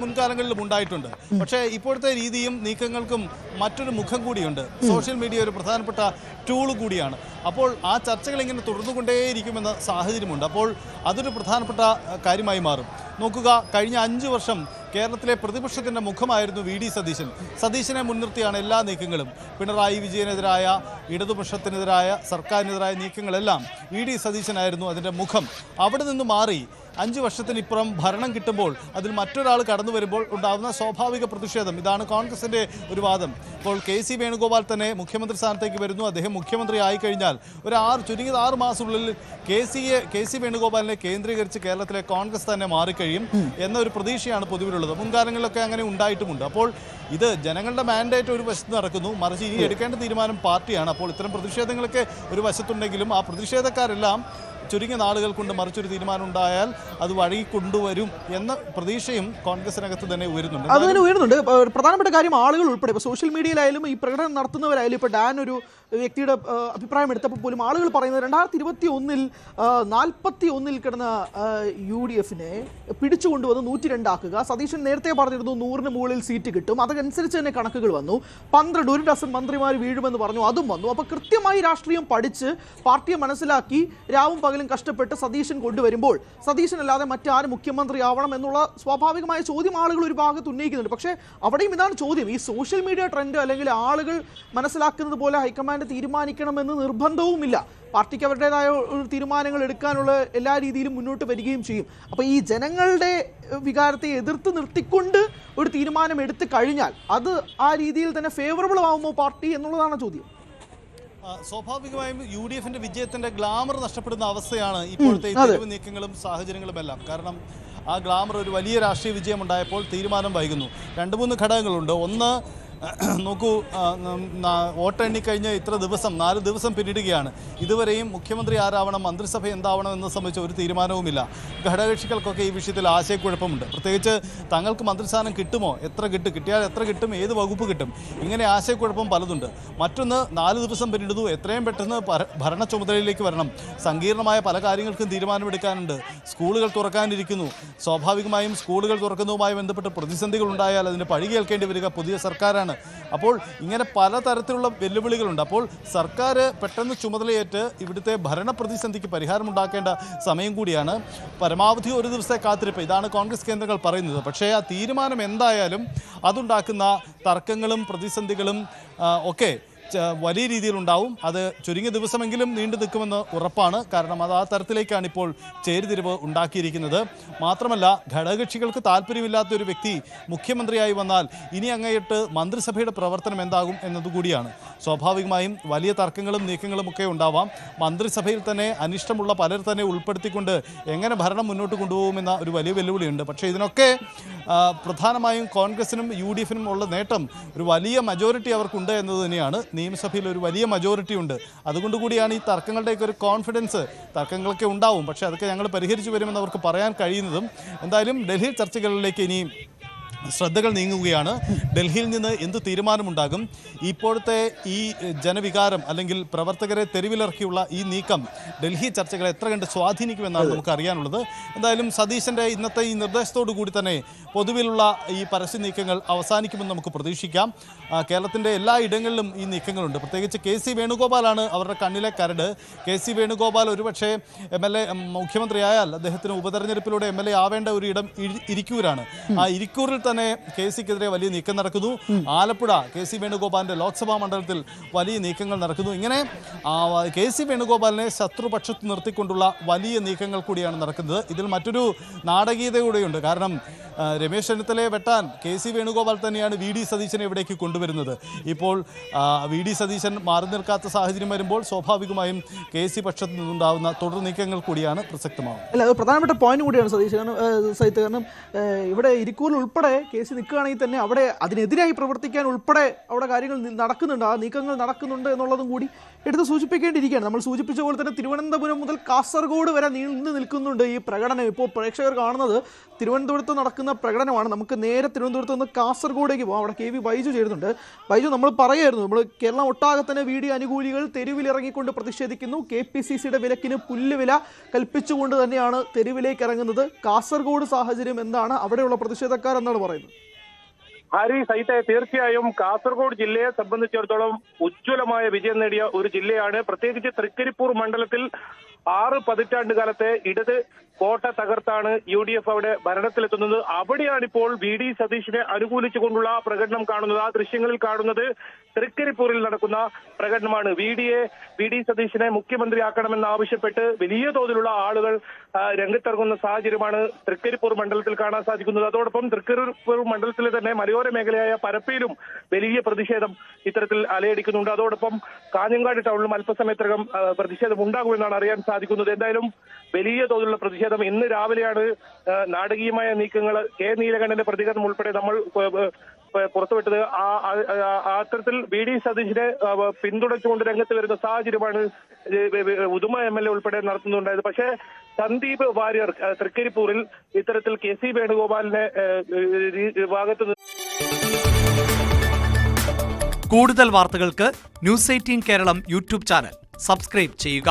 മുൻകാലങ്ങളിലും ഉണ്ടായിട്ടുണ്ട്. പക്ഷേ ഇപ്പോഴത്തെ രീതിയും നീക്കങ്ങൾക്കും മറ്റൊരു മുഖം കൂടിയുണ്ട്. സോഷ്യൽ മീഡിയ ഒരു പ്രധാനപ്പെട്ട ടൂൾ കൂടിയാണ്. അപ്പോൾ ആ ചർച്ചകൾ ഇങ്ങനെ തുടർന്നുകൊണ്ടേയിരിക്കുമെന്ന സാഹചര്യമുണ്ട്. അപ്പോൾ അതൊരു പ്രധാനപ്പെട്ട കാര്യമായി മാറും. നോക്കുക, കഴിഞ്ഞ 5 വർഷം കേരളത്തിലെ പ്രതിപക്ഷത്തിൻ്റെ മുഖമായിരുന്നു വി ഡി സതീശൻ. സതീശനെ മുൻനിർത്തിയാണ് എല്ലാ നീക്കങ്ങളും. പിണറായി വിജയനെതിരായ, ഇടതുപക്ഷത്തിനെതിരായ, സർക്കാരിനെതിരായ നീക്കങ്ങളെല്ലാം വി ഡി സതീശനായിരുന്നു അതിൻ്റെ മുഖം. അവിടെ നിന്ന് മാറി 5 വർഷത്തിനിപ്പുറം ഭരണം കിട്ടുമ്പോൾ അതിൽ മറ്റൊരാൾ കടന്നു വരുമ്പോൾ ഉണ്ടാകുന്ന സ്വാഭാവിക പ്രതിഷേധം, ഇതാണ് കോൺഗ്രസിൻ്റെ ഒരു വാദം. ഇപ്പോൾ കെ.സി. വേണുഗോപാൽ തന്നെ മുഖ്യമന്ത്രി സ്ഥാനത്തേക്ക് വരുന്നു. അദ്ദേഹം മുഖ്യമന്ത്രി ആയിക്കഴിഞ്ഞാൽ ചുരുങ്ങിയത് 6 മാസത്തിനുള്ളിൽ കെ.സി. വേണുഗോപാലിനെ കേന്ദ്രീകരിച്ച് കേരളത്തിലെ കോൺഗ്രസ് തന്നെ മാറിക്കഴിയും എന്നൊരു പ്രതീക്ഷയാണ് പൊതുവിലുള്ളത്. മുൻകാലങ്ങളിലൊക്കെ അങ്ങനെ ഉണ്ടായിട്ടുമുണ്ട്. അപ്പോൾ ഇത് ജനങ്ങളുടെ മാൻഡേറ്റ് ഒരു വശത്ത് നടക്കുന്നു, മറിച്ച് ഇനി എടുക്കേണ്ട തീരുമാനം പാർട്ടിയാണ്. അപ്പോൾ ഇത്തരം പ്രതിഷേധങ്ങളൊക്കെ ഒരു വശത്തുണ്ടെങ്കിലും ആ പ്രതിഷേധക്കാരെല്ലാം ചുരുങ്ങിയ നാളുകൾ കൊണ്ട് മറിച്ചൊരു തീരുമാനം ഉണ്ടായാൽ അത് വഴി കൊണ്ടുവരും എന്ന പ്രതീക്ഷയും കോൺഗ്രസിനകത്ത് തന്നെ ഉയരുന്നുണ്ട്. അത് തന്നെ ഉയരുന്നുണ്ട്. പ്രധാനപ്പെട്ട കാര്യം, ആളുകൾ ഉൾപ്പെടെ ഇപ്പോൾ സോഷ്യൽ മീഡിയയിലായാലും ഈ പ്രകടനം നടത്തുന്നവരായാലും, ഇപ്പോൾ ഡാൻ ഒരു വ്യക്തിയുടെ അഭിപ്രായം എടുത്തപ്പോൾ പോലും ആളുകൾ പറയുന്നത് 2021 41 കിടന്ന UDF-നെ പിടിച്ചുകൊണ്ടുവന്ന് 102 ആക്കുക. സതീശൻ നേരത്തെ പറഞ്ഞിരുന്നു 100-ന് മുകളിൽ സീറ്റ് കിട്ടും. അതനുസരിച്ച് തന്നെ കണക്കുകൾ വന്നു. 12 ഒരു ഡസൻ മന്ത്രിമാർ വീഴുമെന്ന് പറഞ്ഞു, അതും വന്നു. അപ്പോൾ കൃത്യമായി രാഷ്ട്രീയം പഠിച്ച് പാർട്ടിയെ മനസ്സിലാക്കി രാവും പകലും കഷ്ടപ്പെട്ട് സതീശൻ കൊണ്ടുവരുമ്പോൾ സതീശനല്ലാതെ മറ്റാര് മുഖ്യമന്ത്രി ആവണം എന്നുള്ള സ്വാഭാവികമായ ചോദ്യം ആളുകൾ ഒരു ഭാഗത്ത് ഉന്നയിക്കുന്നുണ്ട്. പക്ഷേ അവിടെയും ഇതാണ് ചോദ്യം. ഈ സോഷ്യൽ മീഡിയ ട്രെൻഡ് അല്ലെങ്കിൽ ആളുകൾ മനസ്സിലാക്കുന്നത് പോലെ ഹൈക്കമാൻഡ് തീരുമാനിക്കണമെന്ന് നിർബന്ധവുമില്ല. പാർട്ടിക്ക് അവരുടേതായ ഒരു തീരുമാനങ്ങൾ എടുക്കാനുള്ള എല്ലാ രീതിയിലും മുന്നോട്ട് വരികയും ചെയ്യും. അപ്പോൾ ഈ ജനങ്ങളുടെ വികാരത്തെ എതിർത്ത് നിർത്തിക്കൊണ്ട് ഒരു തീരുമാനം എടുത്തു കഴിഞ്ഞാൽ അത് ആ രീതിയിൽ തന്നെ ഫേവറബിൾ ആവുമോ പാർട്ടി എന്നുള്ളതാണ് ചോദ്യം. സ്വാഭാവികമായും UDF-ന്റെ വിജയത്തിന്റെ ഗ്ലാമർ നഷ്ടപ്പെടുന്ന അവസ്ഥയാണ് ഇപ്പോഴത്തെ ഈ തെരുവ് നീക്കങ്ങളും സാഹചര്യങ്ങളും എല്ലാം. കാരണം ആ ഗ്ലാമർ ഒരു വലിയ രാഷ്ട്രീയ വിജയം ഉണ്ടായപ്പോൾ തീരുമാനം വൈകുന്നു. 2-3 ഘടകങ്ങളുണ്ട്. ഒന്ന്, നോക്കൂ, വോട്ടെണ്ണി കഴിഞ്ഞ ഇത്ര ദിവസം 4 ദിവസം പിന്നിടുകയാണ്. ഇതുവരെയും മുഖ്യമന്ത്രി ആരാവണം, മന്ത്രിസഭ എന്താവണം എന്നത് സംബന്ധിച്ച ഒരു തീരുമാനവുമില്ല. ഘടകകക്ഷികൾക്കൊക്കെ ഈ വിഷയത്തിൽ ആശയക്കുഴപ്പമുണ്ട്. പ്രത്യേകിച്ച് തങ്ങൾക്ക് മന്ത്രിസ്ഥാനം കിട്ടുമോ, എത്ര കിട്ടും, കിട്ടിയാൽ എത്ര കിട്ടും, ഏത് വകുപ്പ് കിട്ടും, ഇങ്ങനെ ആശയക്കുഴപ്പം പലതുണ്ട്. മറ്റൊന്ന്, 4 ദിവസം പിന്നിടുന്നു, എത്രയും പെട്ടെന്ന് ഭരണ ചുമതലയിലേക്ക് വരണം. സങ്കീർണമായ പല കാര്യങ്ങൾക്കും തീരുമാനമെടുക്കാനുണ്ട്. സ്കൂളുകൾ തുറക്കാനിരിക്കുന്നു. സ്വാഭാവികമായും സ്കൂളുകൾ തുറക്കുന്നതുമായി ബന്ധപ്പെട്ട് പ്രതിസന്ധികൾ ഉണ്ടായാൽ അതിൻ്റെ പഴി കേൾക്കേണ്ടി വരിക പുതിയ സർക്കാരാണ്. അപ്പോൾ ഇങ്ങനെ പലതരത്തിലുള്ള വെല്ലുവിളികളുണ്ട്. അപ്പോൾ സർക്കാർ പെട്ടെന്ന് ചുമതലയേറ്റ് ഇവിടുത്തെ ഭരണ പ്രതിസന്ധിക്ക് പരിഹാരമുണ്ടാക്കേണ്ട സമയം കൂടിയാണ്. പരമാവധി ഒരു ദിവസത്തെ കാത്തിരിപ്പ്, ഇതാണ് കോൺഗ്രസ് കേന്ദ്രങ്ങൾ പറയുന്നത്. പക്ഷേ ആ തീരുമാനം എന്തായാലും അതുണ്ടാക്കുന്ന തർക്കങ്ങളും പ്രതിസന്ധികളും ഒക്കെ വലിയ രീതിയിലുണ്ടാവും. അത് ചുരുങ്ങിയ ദിവസമെങ്കിലും നീണ്ടു നിൽക്കുമെന്ന് ഉറപ്പാണ്. കാരണം അത് ആ തരത്തിലേക്കാണ് ഇപ്പോൾ ചേരിതിരിവ് ഉണ്ടാക്കിയിരിക്കുന്നത്. മാത്രമല്ല, ഘടകകക്ഷികൾക്ക് താല്പര്യമില്ലാത്ത ഒരു വ്യക്തി മുഖ്യമന്ത്രിയായി വന്നാൽ ഇനി അങ്ങേയിട്ട് മന്ത്രിസഭയുടെ പ്രവർത്തനം എന്താകും എന്നതുകൂടിയാണ്. സ്വാഭാവികമായും വലിയ തർക്കങ്ങളും നീക്കങ്ങളും ഒക്കെ ഉണ്ടാവാം. മന്ത്രിസഭയിൽ തന്നെ അനിഷ്ടമുള്ള പലർ തന്നെ ഉൾപ്പെടുത്തിക്കൊണ്ട് എങ്ങനെ ഭരണം മുന്നോട്ട് കൊണ്ടുപോകുമെന്ന ഒരു വലിയ വെല്ലുവിളിയുണ്ട്. പക്ഷേ ഇതിനൊക്കെ പ്രധാനമായും കോൺഗ്രസിനും UDF-നും ഉള്ള നേട്ടം ഒരു വലിയ മജോറിറ്റി അവർക്കുണ്ട് എന്നത് തന്നെയാണ്. നിയമസഭയിൽ ഒരു വലിയ മജോറിറ്റി ഉണ്ട്. അതുകൊണ്ടുകൂടിയാണ് ഈ തർക്കങ്ങളുടെയൊക്കെ ഒരു കോൺഫിഡൻസ്. തർക്കങ്ങളൊക്കെ ഉണ്ടാവും, പക്ഷേ അതൊക്കെ ഞങ്ങൾ പരിഹരിച്ചു വരുമെന്ന് അവർക്ക് പറയാൻ കഴിയുന്നതും. എന്തായാലും ഡൽഹി ചർച്ചകളിലേക്ക് ഇനി ശ്രദ്ധകൾ നീങ്ങുകയാണ്. ഡൽഹിയിൽ നിന്ന് എന്ത് തീരുമാനമുണ്ടാകും, ഇപ്പോഴത്തെ ഈ ജനവികാരം അല്ലെങ്കിൽ പ്രവർത്തകരെ തെരുവിലിറക്കിയുള്ള ഈ നീക്കം ഡൽഹി ചർച്ചകളെ എത്ര കണ്ട് സ്വാധീനിക്കുമെന്നാണ് നമുക്ക് അറിയാനുള്ളത്. എന്തായാലും സതീശൻ്റെ ഇന്നത്തെ ഈ നിർദ്ദേശത്തോടു കൂടി തന്നെ പൊതുവിലുള്ള ഈ പരസ്യ നീക്കങ്ങൾ അവസാനിക്കുമെന്ന് നമുക്ക് പ്രതീക്ഷിക്കാം. കേരളത്തിൻ്റെ എല്ലാ ഇടങ്ങളിലും ഈ നീക്കങ്ങളുണ്ട്. പ്രത്യേകിച്ച് കെ.സി. വേണുഗോപാലാണ് അവരുടെ കണ്ണിലെ കരട്. കെ.സി. വേണുഗോപാൽ ഒരുപക്ഷെ MLA മുഖ്യമന്ത്രിയായാൽ അദ്ദേഹത്തിന് ഉപതെരഞ്ഞെടുപ്പിലൂടെ MLA ആവേണ്ട ഒരു ഇടം ഇരിക്കൂരാണ്. ആ ഇരിക്കൂറിൽ തന്നെ കെ.സിക്കെതിരെ വലിയ നീക്കം നടക്കുന്നു. ആലപ്പുഴ കെ.സി. വേണുഗോപാലിൻ്റെ ലോക്സഭാ മണ്ഡലത്തിൽ വലിയ നീക്കങ്ങൾ നടക്കുന്നു. ഇങ്ങനെ കെ.സി. വേണുഗോപാലിനെ ശത്രുപക്ഷത്ത് നിർത്തിക്കൊണ്ടുള്ള വലിയ നീക്കങ്ങൾ കൂടിയാണ് നടക്കുന്നത്. ഇതിൽ മറ്റൊരു നാടകീയത കൂടെയുണ്ട്. കാരണം രമേശ് ചെന്നിത്തലയെ വെട്ടാൻ കെ.സി. വേണുഗോപാൽ തന്നെയാണ് വി ഡി സതീശനെ ഇവിടേക്ക് കൊണ്ടുവരുന്നത്. ഇപ്പോൾ വി ഡി സതീശൻ മാറി നിൽക്കാത്ത സാഹചര്യം വരുമ്പോൾ സ്വാഭാവികമായും കെ.സി. പക്ഷത്ത് നിന്നുണ്ടാകുന്ന തുടർ നീക്കങ്ങൾ കൂടിയാണ് പ്രസക്തമാകുന്നത്. അല്ല, അത് പ്രധാനപ്പെട്ട പോയിന്റ് കൂടിയാണ് സതീശ്. കാരണം ഇവിടെ ഇരിക്കൂറിൽ ഉൾപ്പെടെ കേസ് നിൽക്കുകയാണെങ്കിൽ തന്നെ അവിടെ അതിനെതിരായി പ്രവർത്തിക്കാൻ ഉൾപ്പെടെ അവിടെ കാര്യങ്ങൾ നടക്കുന്നുണ്ട്, ആ നീക്കങ്ങൾ നടക്കുന്നുണ്ട് എന്നുള്ളതും കൂടി എടുത്ത് സൂചിപ്പിക്കേണ്ടിയിരിക്കുകയാണ്. നമ്മൾ സൂചിപ്പിച്ച പോലെ തന്നെ തിരുവനന്തപുരം മുതൽ കാസർഗോഡ് വരെ നീണ്ടു നിൽക്കുന്നുണ്ട് ഈ പ്രകടനം. ഇപ്പോൾ പ്രേക്ഷകർ കാണുന്നത് തിരുവനന്തപുരത്ത് നടക്കുന്ന ഞെട്ടിക്കുന്ന പ്രകടനമാണ്. നമുക്ക് നേരെ തിരുവനന്തപുരത്ത് നിന്ന് കാസർഗോഡേക്ക് പോകാം. അവിടെ KV ബൈജു ചേരുന്നുണ്ട്. ബൈജു, നമ്മൾ പറയായിരുന്നു, നമ്മൾ കേരളം ഒട്ടാകെ തന്നെ VD അനുകൂലികൾ തെരുവിലിറങ്ങിക്കൊണ്ട് പ്രതിഷേധിക്കുന്നു. KPCCയുടെ വിലക്കിന് പുല്ലുവില കൽപ്പിച്ചുകൊണ്ട് തന്നെയാണ് തെരുവിലേക്ക് ഇറങ്ങുന്നത്. കാസർഗോഡ് സാഹചര്യം എന്താണ്? അവിടെയുള്ള പ്രതിഷേധക്കാർ എന്താണ് പറയുന്നത്? ഹാരി, സൈത്തെ, തീർച്ചയായും കാസർഗോഡ് ജില്ലയെ സംബന്ധിച്ചിടത്തോളം ഉജ്ജ്വലമായ വിജയം നേടിയ ഒരു ജില്ലയാണ്. പ്രത്യേകിച്ച് തൃക്കരിപ്പൂർ മണ്ഡലത്തിൽ 6 പതിറ്റാണ്ട് കാലത്തെ ഇടത് കോട്ട തകർത്താണ് UDF അവിടെ ഭരണത്തിലെത്തുന്നത്. അവിടെയാണിപ്പോൾ VD സതീഷിനെ അനുകൂലിച്ചുകൊണ്ടുള്ള പ്രകടനം കാണുന്നത്. ആ ദൃശ്യങ്ങളിൽ കാണുന്നത് തൃക്കരിപ്പൂരിൽ നടക്കുന്ന പ്രകടനമാണ്. VD സതീഷിനെ മുഖ്യമന്ത്രിയാക്കണമെന്ന് ആവശ്യപ്പെട്ട് വലിയ തോതിലുള്ള ആളുകൾ രംഗത്തിറങ്ങുന്ന സാഹചര്യമാണ് തൃക്കരിപ്പൂർ മണ്ഡലത്തിൽ കാണാൻ സാധിക്കുന്നത്. അതോടൊപ്പം തൃക്കരിപ്പൂർ മണ്ഡലത്തിലെ തന്നെ മലയോര മേഖലയായ പരപ്പയിലും വലിയ പ്രതിഷേധം ഇത്തരത്തിൽ അലയടിക്കുന്നുണ്ട്. അതോടൊപ്പം കാഞ്ഞങ്ങാട് ടൗണിലും അല്പസമയത്തിനകം പ്രതിഷേധം ഉണ്ടാകുമെന്നാണ് അറിയാൻ സാധിക്കുന്നത്. എന്തായാലും വലിയ തോതിലുള്ള പ്രതിഷേധം ഇന്ന് രാവിലെയാണ്. നാടകീയമായ നീക്കങ്ങൾ, K നീലകണ്ഠന്റെ പ്രതികരണം ഉൾപ്പെടെ നമ്മൾ പുറത്തുവിട്ടത്. അത്തരത്തിൽ VD സതീഷിനെ പിന്തുണച്ചുകൊണ്ട് രംഗത്ത് വരുന്ന സാഹചര്യമാണ് ഉദുമ MLA ഉൾപ്പെടെ നടത്തുന്നുണ്ടായത്. പക്ഷേ സന്ദീപ് വാര്യർ തൃക്കരിപ്പൂരിൽ ഇത്തരത്തിൽ KC വേണുഗോപാലിന്റെ ഭാഗത്ത് കൂടുതൽ വാർത്തകൾക്ക് News 18 Keralam YouTube channel subscribe ചെയ്യുക.